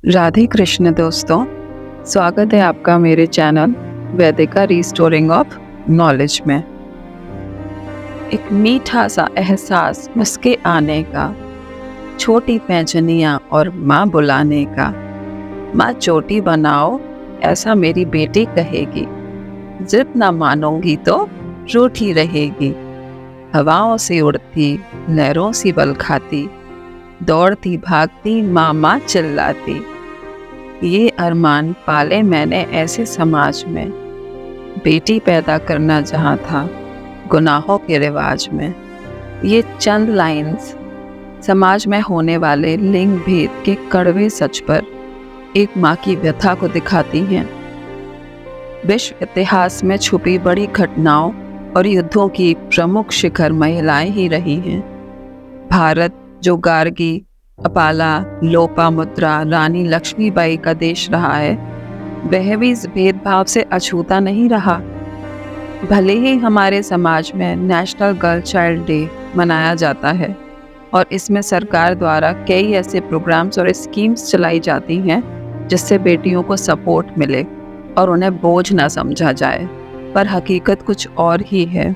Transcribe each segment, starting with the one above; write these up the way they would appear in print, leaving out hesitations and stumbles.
राधे कृष्ण दोस्तों, स्वागत है आपका मेरे channel Vaidika restoring of knowledge में। एक मीठा सा एहसास मुस्के आने का, छोटी पैंजनियाँ और माँ बुलाने का। माँ चोटी बनाओ ऐसा मेरी बेटी कहेगी, जिद ना मानूंगी तो रूठी रहेगी। हवाओं से उड़ती, लहरों सी बल खाती, दौड़ती भागती माँ माँ चिल्लाती। ये अरमान पाले मैंने ऐसे समाज में, बेटी पैदा करना जहाँ था गुनाहों के रिवाज में। ये चंद लाइंस समाज में होने वाले लिंग भेद के कड़वे सच पर एक माँ की व्यथा को दिखाती हैं। विश्व इतिहास में छुपी बड़ी घटनाओं और युद्धों की प्रमुख शिखर महिलाएं ही रही हैं। भारत जो गार्गी, अपाला, लोपामुद्रा, रानी लक्ष्मीबाई का देश रहा है, वह भी इस भेदभाव से अछूता नहीं रहा। भले ही हमारे समाज में नेशनल गर्ल चाइल्ड डे मनाया जाता है और इसमें सरकार द्वारा कई ऐसे प्रोग्राम्स और स्कीम्स चलाई जाती हैं जिससे बेटियों को सपोर्ट मिले और उन्हें बोझ ना समझा जाए, पर हकीकत कुछ और ही है।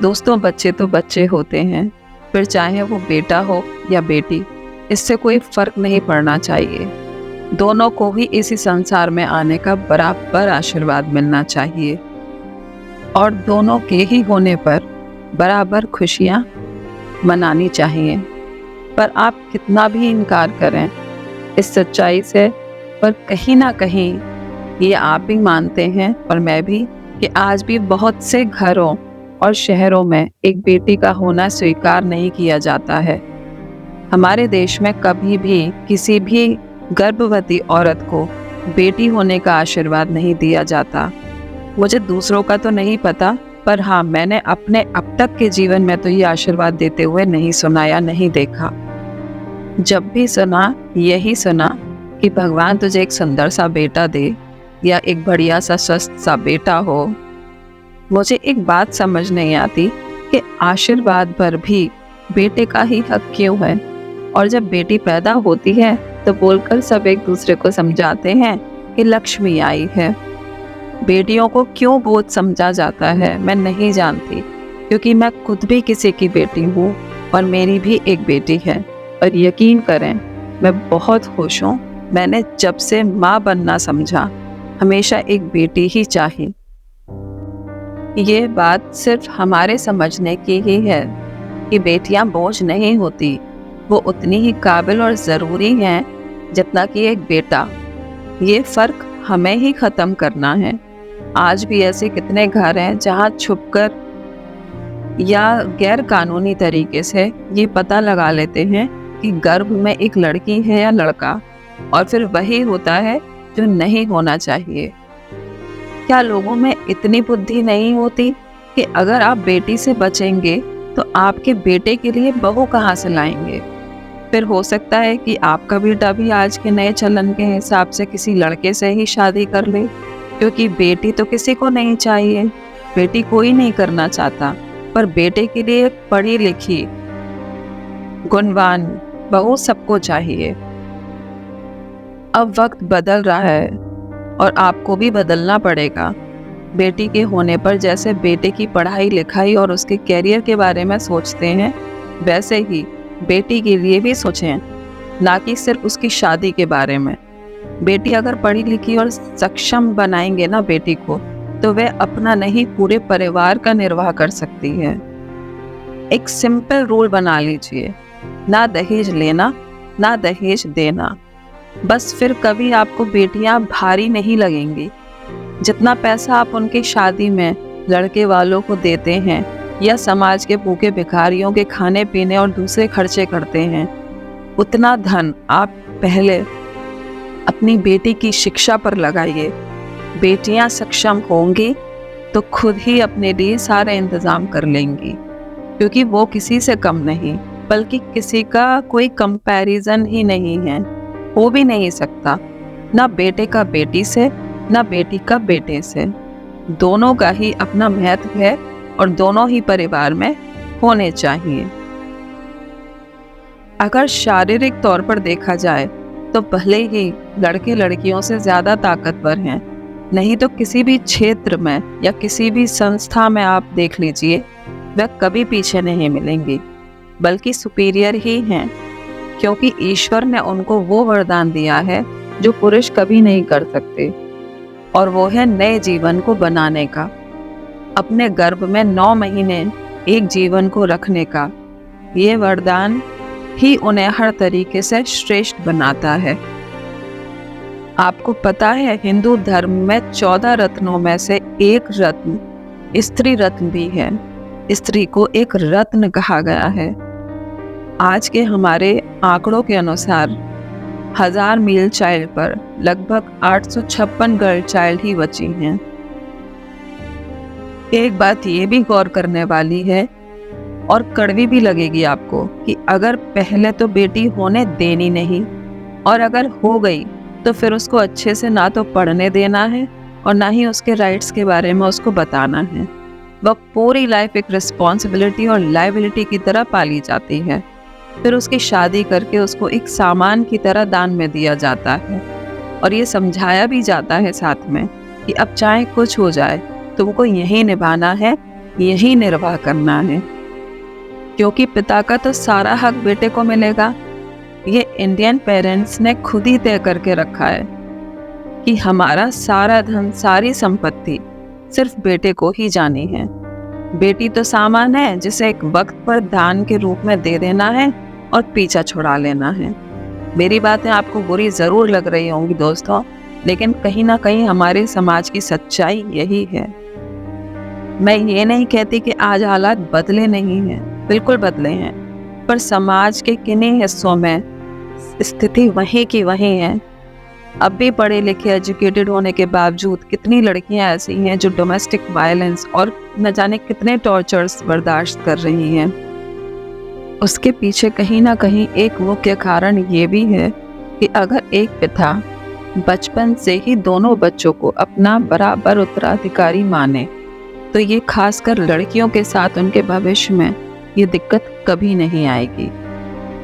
दोस्तों, बच्चे तो बच्चे होते हैं, फिर चाहे वो बेटा हो या बेटी, इससे कोई फर्क नहीं पड़ना चाहिए। दोनों को ही इसी संसार में आने का बराबर आशीर्वाद मिलना चाहिए और दोनों के ही होने पर बराबर खुशियाँ मनानी चाहिए। पर आप कितना भी इनकार करें इस सच्चाई से, पर कहीं ना कहीं ये आप भी मानते हैं और मैं भी, कि आज भी बहुत से घरों और शहरों में एक बेटी का होना स्वीकार नहीं किया जाता है। हमारे देश में कभी भी किसी भी गर्भवती औरत को बेटी होने का आशीर्वाद नहीं दिया जाता। मुझे दूसरों का तो नहीं पता, पर हाँ, मैंने अपने अब तक के जीवन में तो ये आशीर्वाद देते हुए नहीं सुना या नहीं देखा। जब भी सुना, यही सुना कि भगवान तुझे एक सुंदर सा बेटा दे या एक बढ़िया सा स्वस्थ सा बेटा हो। मुझे एक बात समझ नहीं आती कि आशीर्वाद पर भी बेटे का ही हक क्यों है, और जब बेटी पैदा होती है तो बोलकर सब एक दूसरे को समझाते हैं कि लक्ष्मी आई है। बेटियों को क्यों बोझ समझा जाता है मैं नहीं जानती, क्योंकि मैं खुद भी किसी की बेटी हूँ और मेरी भी एक बेटी है। और यकीन करें, मैं बहुत खुश हूँ। मैंने जब से माँ बनना समझा, हमेशा एक बेटी ही चाही। ये बात सिर्फ हमारे समझने की ही है कि बेटियां बोझ नहीं होती, वो उतनी ही काबिल और ज़रूरी हैं जितना कि एक बेटा। ये फ़र्क हमें ही ख़त्म करना है। आज भी ऐसे कितने घर हैं जहां छुपकर या गैर कानूनी तरीके से ये पता लगा लेते हैं कि गर्भ में एक लड़की है या लड़का, और फिर वही होता है जो नहीं होना चाहिए। क्या लोगों में इतनी बुद्धि नहीं होती कि अगर आप बेटी से बचेंगे तो आपके बेटे के लिए बहू कहाँ से लाएंगे? फिर हो सकता है कि आपका बेटा भी आज के नए चलन के हिसाब से किसी लड़के से ही शादी कर ले, क्योंकि बेटी तो किसी को नहीं चाहिए, बेटी कोई नहीं करना चाहता, पर बेटे के लिए एक पढ़ी लिखी गुणवान बहू सबको चाहिए। अब वक्त बदल रहा है और आपको भी बदलना पड़ेगा। बेटी के होने पर जैसे बेटे की पढ़ाई लिखाई और उसके कैरियर के बारे में सोचते हैं, वैसे ही बेटी के लिए भी सोचें, ना कि सिर्फ उसकी शादी के बारे में। बेटी अगर पढ़ी लिखी और सक्षम बनाएंगे ना बेटी को, तो वह अपना नहीं पूरे परिवार का निर्वाह कर सकती है। एक सिंपल रूल बना लीजिए, ना दहेज लेना, ना दहेज देना। बस फिर कभी आपको बेटियां भारी नहीं लगेंगी। जितना पैसा आप उनकी शादी में लड़के वालों को देते हैं या समाज के भूखे भिखारियों के खाने पीने और दूसरे खर्चे करते हैं, उतना धन आप पहले अपनी बेटी की शिक्षा पर लगाइए। बेटियां सक्षम होंगी तो खुद ही अपने लिए सारा इंतजाम कर लेंगी, क्योंकि वो किसी से कम नहीं, बल्कि किसी का कोई कंपैरिजन ही नहीं है, हो भी नहीं सकता। ना बेटे का बेटी से, ना बेटी का बेटे से। दोनों का ही अपना महत्व है और दोनों ही परिवार में होने चाहिए। अगर शारीरिक तौर पर देखा जाए तो भले ही लड़के लड़कियों से ज़्यादा ताकतवर हैं, नहीं तो किसी भी क्षेत्र में या किसी भी संस्था में आप देख लीजिए, वह कभी पीछे नहीं मिलेंगी, बल्कि सुपीरियर ही हैं, क्योंकि ईश्वर ने उनको वो वरदान दिया है जो पुरुष कभी नहीं कर सकते, और वो है नए जीवन को बनाने का, अपने गर्भ में 9 महीने एक जीवन को रखने का। ये वरदान ही उन्हें हर तरीके से श्रेष्ठ बनाता है। आपको पता है, हिंदू धर्म में 14 रत्नों में से एक रत्न स्त्री रत्न भी है। स्त्री को एक रत्न कहा गया है। आज के हमारे आंकड़ों के अनुसार 1000 मेल चाइल्ड पर लगभग 856 गर्ल चाइल्ड ही बची हैं। एक बात ये भी गौर करने वाली है और कड़वी भी लगेगी आपको कि अगर पहले तो बेटी होने देनी नहीं, और अगर हो गई तो फिर उसको अच्छे से ना तो पढ़ने देना है और ना ही उसके राइट्स के बारे में उसको बताना है। वह पूरी लाइफ एक रिस्पॉन्सिबिलिटी और लायबिलिटी की तरह पाली जाती है। फिर उसकी शादी करके उसको एक सामान की तरह दान में दिया जाता है, और ये समझाया भी जाता है साथ में कि अब चाहे कुछ हो जाए तुमको यही निभाना है, यही निर्वाह करना है, क्योंकि पिता का तो सारा हक बेटे को मिलेगा। ये इंडियन पेरेंट्स ने खुद ही तय करके रखा है कि हमारा सारा धन, सारी संपत्ति सिर्फ बेटे को ही जानी है। बेटी तो सामान है जिसे एक वक्त पर दान के रूप में दे देना है और पीछा छुड़ा लेना है। मेरी बातें आपको बुरी जरूर लग रही होंगी दोस्तों, लेकिन कहीं ना कहीं हमारे समाज की सच्चाई यही है। मैं ये नहीं कहती कि आज हालात बदले नहीं हैं, बिल्कुल बदले हैं, पर समाज के किन्हीं हिस्सों में स्थिति वहीं की वहीं है। अब भी पढ़े लिखे एजुकेटेड होने के बावजूद कितनी लड़कियां ऐसी हैं जो डोमेस्टिक वायलेंस और न जाने कितने टॉर्चर्स बर्दाश्त कर रही हैं। उसके पीछे कहीं ना कहीं एक मुख्य कारण ये भी है कि अगर एक पिता बचपन से ही दोनों बच्चों को अपना बराबर उत्तराधिकारी माने, तो ये खासकर लड़कियों के साथ उनके भविष्य में ये दिक्कत कभी नहीं आएगी।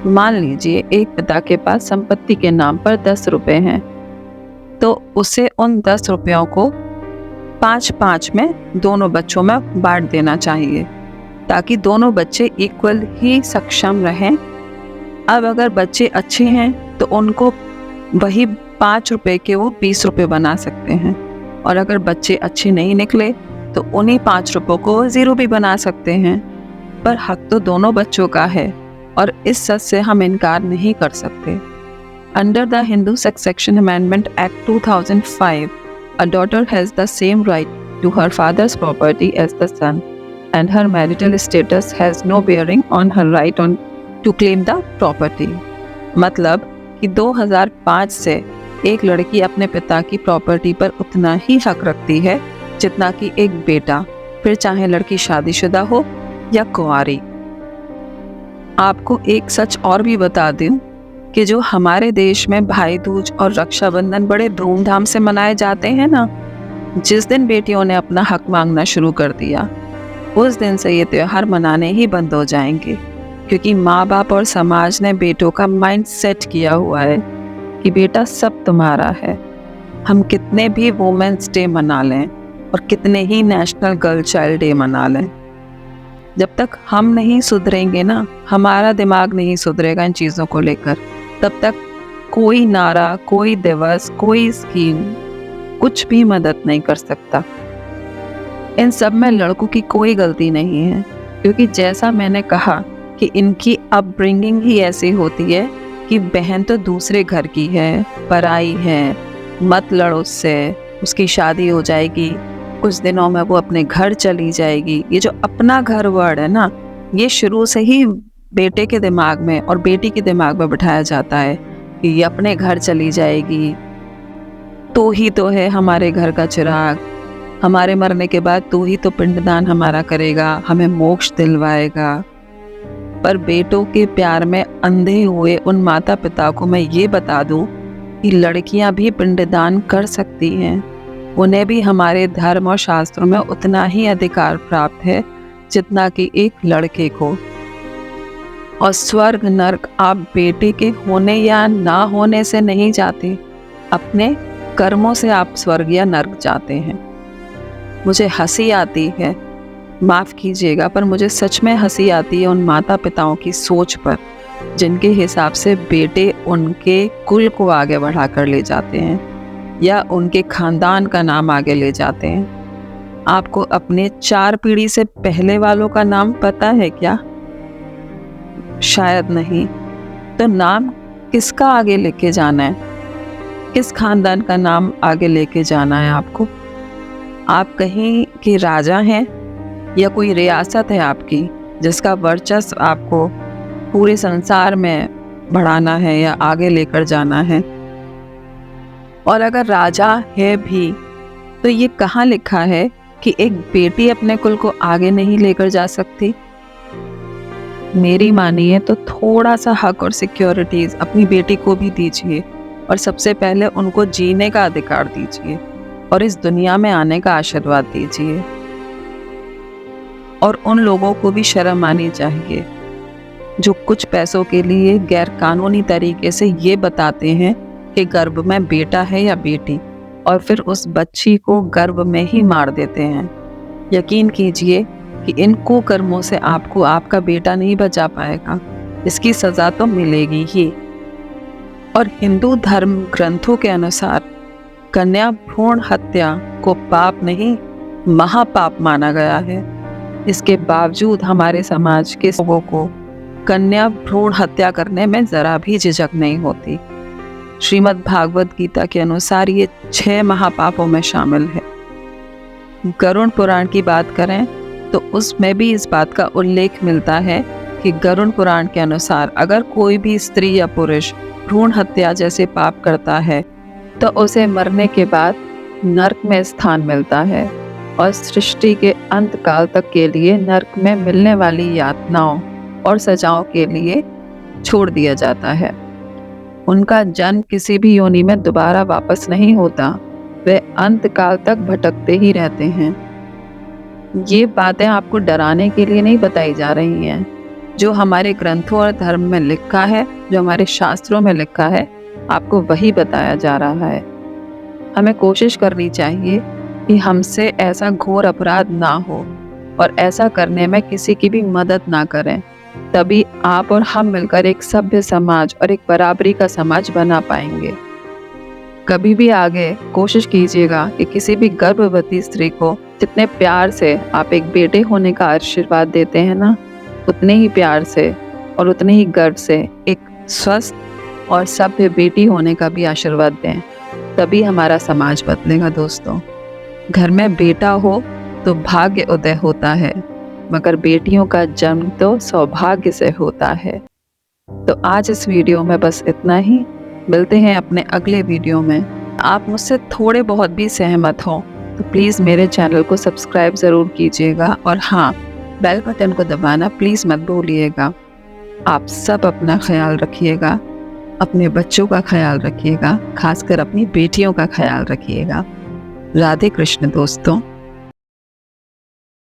मान लीजिए एक पिता के पास संपत्ति के नाम पर 10 रुपए हैं, तो उसे उन 10 रुपयों को 5-5 में दोनों बच्चों में बांट देना चाहिए, ताकि दोनों बच्चे इक्वल ही सक्षम रहें। अब अगर बच्चे अच्छे हैं तो उनको वही 5 रुपए के वो 20 रुपए बना सकते हैं, और अगर बच्चे अच्छे नहीं निकले तो उन्हीं 5 रुपयों को 0 भी बना सकते हैं। पर हक तो दोनों बच्चों का है, और इस सच से हम इनकार नहीं कर सकते। Under the Hindu Succession Amendment Act 2005, a daughter has the same right to her father's property as the son, and her marital status has no bearing on her right to claim the property. मतलब कि 2005 से एक लड़की अपने पिता की property पर उतना ही हक रखती है जितना कि एक बेटा, फिर चाहे लड़की शादीशुदा हो या कुंवारी। आपको एक सच और भी बता दूं कि जो हमारे देश में भाई दूज और रक्षाबंधन बड़े धूमधाम से मनाए जाते हैं ना, जिस दिन बेटियों ने अपना हक मांगना शुरू कर दिया, उस दिन से ये त्योहार मनाने ही बंद हो जाएंगे, क्योंकि माँ बाप और समाज ने बेटों का माइंड सेट किया हुआ है कि बेटा सब तुम्हारा है। हम कितने भी वुमेन्स डे मना लें और कितने ही नेशनल गर्ल चाइल्ड डे मना लें, जब तक हम नहीं सुधरेंगे ना, हमारा दिमाग नहीं सुधरेगा इन चीज़ों को लेकर, तब तक कोई नारा, कोई दिवस, कोई स्कीम कुछ भी मदद नहीं कर सकता। इन सब में लड़कों की कोई गलती नहीं है, क्योंकि जैसा मैंने कहा कि इनकी अपब्रिंगिंग ही ऐसी होती है कि बहन तो दूसरे घर की है, पराई है, मत लड़ उससे, उसकी शादी हो जाएगी, कुछ दिनों में वो अपने घर चली जाएगी। ये जो अपना घर वर्ड है ना, ये शुरू से ही बेटे के दिमाग में और बेटी के दिमाग में बिठाया जाता है कि ये अपने घर चली जाएगी, तू ही तो है हमारे घर का चिराग, हमारे मरने के बाद तू ही तो पिंडदान हमारा करेगा, हमें मोक्ष दिलवाएगा। पर बेटों के प्यार में अंधे हुए उन माता पिता को मैं ये बता दूं कि लड़कियां भी पिंडदान कर सकती हैं, उन्हें भी हमारे धर्म और शास्त्रों में उतना ही अधिकार प्राप्त है जितना कि एक लड़के को। और स्वर्ग नर्क आप बेटे के होने या ना होने से नहीं जाते, अपने कर्मों से आप स्वर्ग या नर्क जाते हैं। मुझे हंसी आती है, माफ़ कीजिएगा, पर मुझे सच में हंसी आती है उन माता पिताओं की सोच पर, जिनके हिसाब से बेटे उनके कुल को आगे बढ़ा कर ले जाते हैं या उनके खानदान का नाम आगे ले जाते हैं। आपको अपने 4 पीढ़ी से पहले वालों का नाम पता है क्या? शायद नहीं। तो नाम किसका आगे लेके जाना है? किस खानदान का नाम आगे लेके जाना है आपको? आप कहीं के राजा हैं या कोई रियासत है आपकी, जिसका वर्चस्व आपको पूरे संसार में बढ़ाना है या आगे लेकर जाना है? और अगर राजा है भी तो ये कहाँ लिखा है कि एक बेटी अपने कुल को आगे नहीं लेकर जा सकती? मेरी मानिए तो थोड़ा सा हक और सिक्योरिटीज अपनी बेटी को भी दीजिए, और सबसे पहले उनको जीने का अधिकार दीजिए और इस दुनिया में आने का आशीर्वाद दीजिए। और उन लोगों को भी शर्म आनी चाहिए जो कुछ पैसों के लिए गैर कानूनी तरीके से ये बताते हैं कि गर्भ में बेटा है या बेटी, और फिर उस बच्ची को गर्भ में ही मार देते हैं। यकीन कीजिए कि इन कुकर्मों से आपको आपका बेटा नहीं बचा पाएगा, इसकी सज़ा तो मिलेगी ही। और हिंदू धर्म ग्रंथों के अनुसार कन्या भ्रूण हत्या को पाप नहीं, महापाप माना गया है। इसके बावजूद हमारे समाज के लोगों को कन्या भ्रूण हत्या करने में ज़रा भी झिझक नहीं होती। श्रीमद् भागवत गीता के अनुसार ये 6 महापापों में शामिल है। गरुड़ पुराण की बात करें तो उसमें भी इस बात का उल्लेख मिलता है कि गरुड़ पुराण के अनुसार अगर कोई भी स्त्री या पुरुष भ्रूण हत्या जैसे पाप करता है तो उसे मरने के बाद नरक में स्थान मिलता है और सृष्टि के अंत काल तक के लिए नरक में मिलने वाली यातनाओं और सजाओं के लिए छोड़ दिया जाता है। उनका जन्म किसी भी योनि में दोबारा वापस नहीं होता, वे अंत काल तक भटकते ही रहते हैं। ये बातें आपको डराने के लिए नहीं बताई जा रही हैं। जो हमारे ग्रंथों और धर्म में लिखा है, जो हमारे शास्त्रों में लिखा है, आपको वही बताया जा रहा है। हमें कोशिश करनी चाहिए कि हमसे ऐसा घोर अपराध ना हो और ऐसा करने में किसी की भी मदद ना करें। तभी आप और हम मिलकर एक सभ्य समाज और एक बराबरी का समाज बना पाएंगे। कभी भी आगे कोशिश कीजिएगा कि किसी भी गर्भवती स्त्री को जितने प्यार से आप एक बेटे होने का आशीर्वाद देते हैं ना, उतने ही प्यार से और उतने ही गर्व से एक स्वस्थ और सभ्य बेटी होने का भी आशीर्वाद दें। तभी हमारा समाज बदलेगा दोस्तों। घर में बेटा हो तो भाग्य उदय होता है, मगर बेटियों का जन्म तो सौभाग्य से होता है। तो आज इस वीडियो में बस इतना ही। मिलते हैं अपने अगले वीडियो में। आप मुझसे थोड़े बहुत भी सहमत हो तो प्लीज़ मेरे चैनल को सब्सक्राइब ज़रूर कीजिएगा, और हाँ, बेल बटन को दबाना प्लीज़ मत भूलिएगा। आप सब अपना ख्याल रखिएगा, अपने बच्चों का ख्याल रखिएगा, खासकर अपनी बेटियों का ख्याल रखिएगा। राधे कृष्ण दोस्तों।